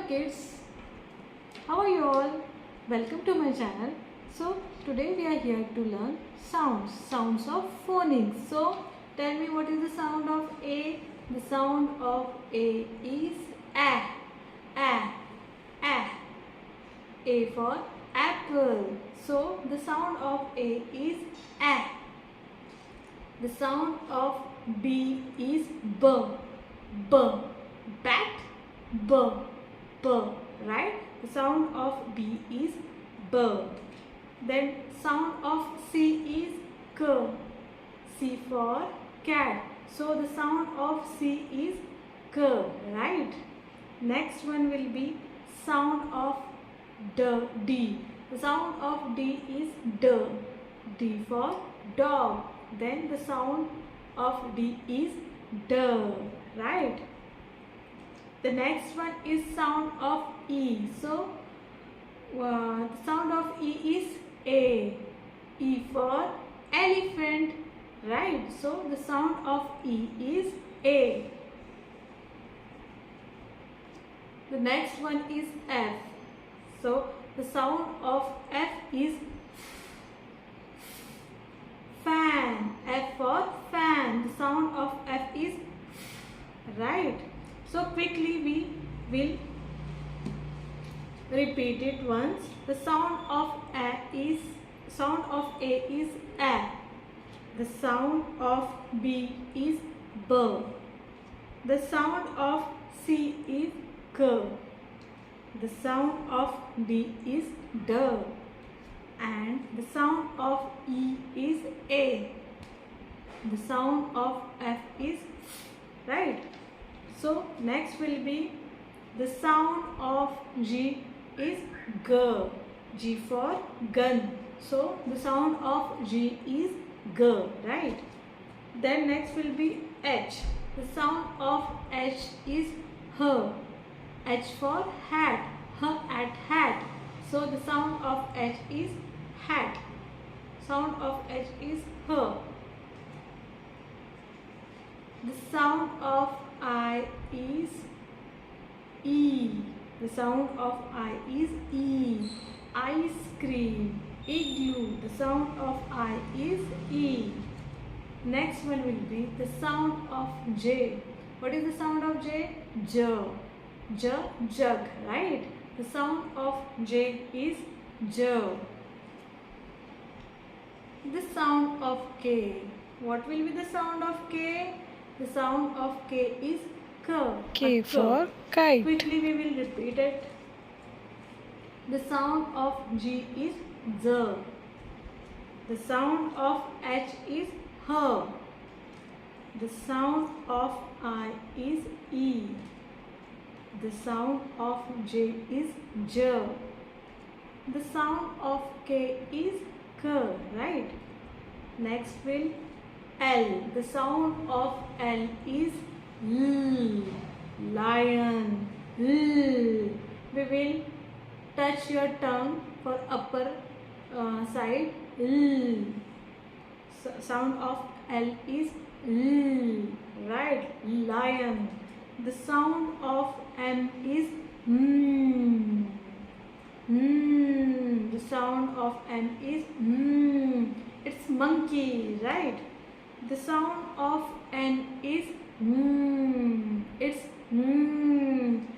kids, how are you all? Welcome to my channel. So today we are here to learn sounds of phonics. So tell me, what is the sound of A? The sound of A is A, A, A. A for apple. So the sound of A is A. The sound of B is B, B, bat, B, B, right? The sound of B is B. Then sound of C is K, C for cat. So the sound of C is K, right? Next one will be sound of D. The sound of D is D, D for dog. Then the sound of D is D, right? The next one is sound of E. So the sound of E is A, E for elephant, right? So the sound of E is A. The next one is F. So the sound of F is fan, F for fan. The sound of F is right. So quickly we will repeat it once. The sound of A is A. The sound of B is B. The sound of C is K. The sound of D is D. And the sound of E is A. The sound of F is right. So next will be the sound of G is G, G for gun. So the sound of G is G, right? Then next will be H. The sound of H is H, H for hat, H at hat. So the sound of H is hat. Sound of H is H. The sound of I is E. The sound of I is E. Ice cream, igloo. The sound of I is E. Next one will be the sound of J. What is the sound of J? J. J, jug, right? The sound of J is J. The sound of K. What will be the sound of K? The sound of K is K. K for kite. Quickly we will repeat it. The sound of G is Z. The sound of H is H. The sound of I is E. The sound of J is J. The sound of K is K, right? Next will L. The sound of L is L, lion, L. We will touch your tongue for upper side, L. Sound of L is L, right? Lion. The sound of M is M. The sound of M is M. It's monkey, right? The sound of N is M. It's M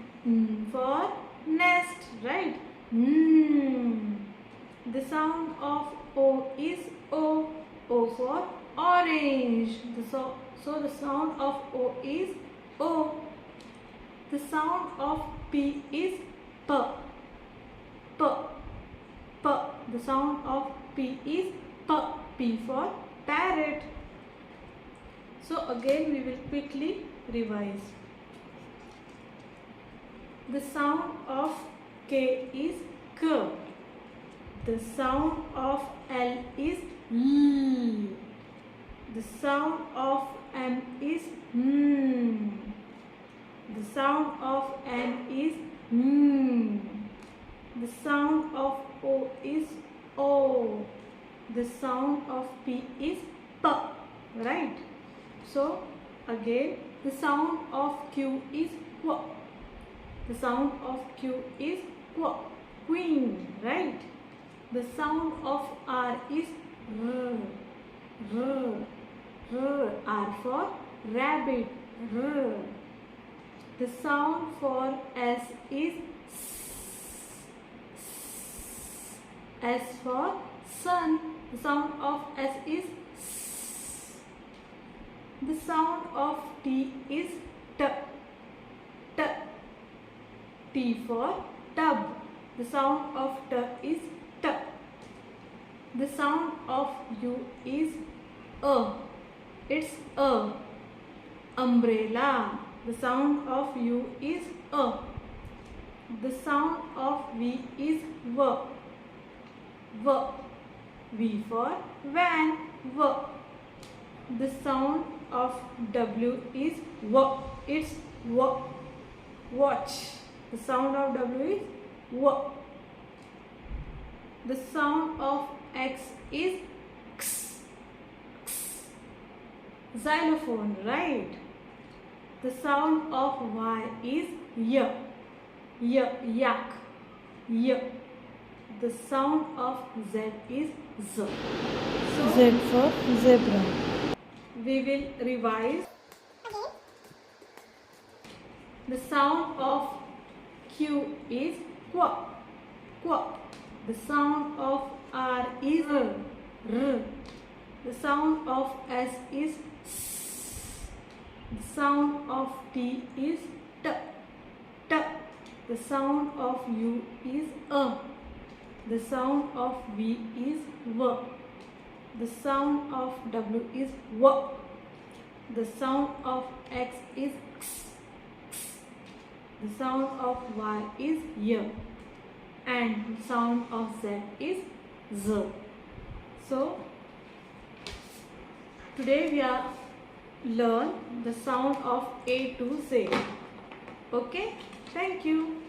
for nest, right? M. The sound of O is O. O for orange. So the sound of O is O. The sound of P is P, P, P. The sound of P is P, P for parrot. So again we will quickly revise. The sound of K is K. The sound of L is L. The sound of M is M. The sound of N is M. The sound of O is O. The sound of P is P, right? So again the sound of Q is Q. The sound of Q is qu, queen, right? The sound of R is r, r, r. R for rabbit, r. The sound for S is s, S for sun. The sound of S is s. The sound of T is t, t. T for tub. The sound of T is t. The sound of U is a. It's a. Umbrella. The sound of U is a. The sound of V is v. V. V for van. V. The sound of W is w. It's w. Watch. The sound of W is w. The sound of X is x, x. Xylophone, right? The sound of Y is y, y, yak, y. The sound of Z is z. So Z for zebra. we will revise. The sound of Q is qu, qu. The sound of R is r, r. The sound of S is s. The sound of T is t, t. The sound of U is a. The sound of V is v. The sound of W is w. The sound of X is x, x. The sound of Y is y. And the sound of Z is z. So today we are learn the sound of A to Z. Okay, thank you.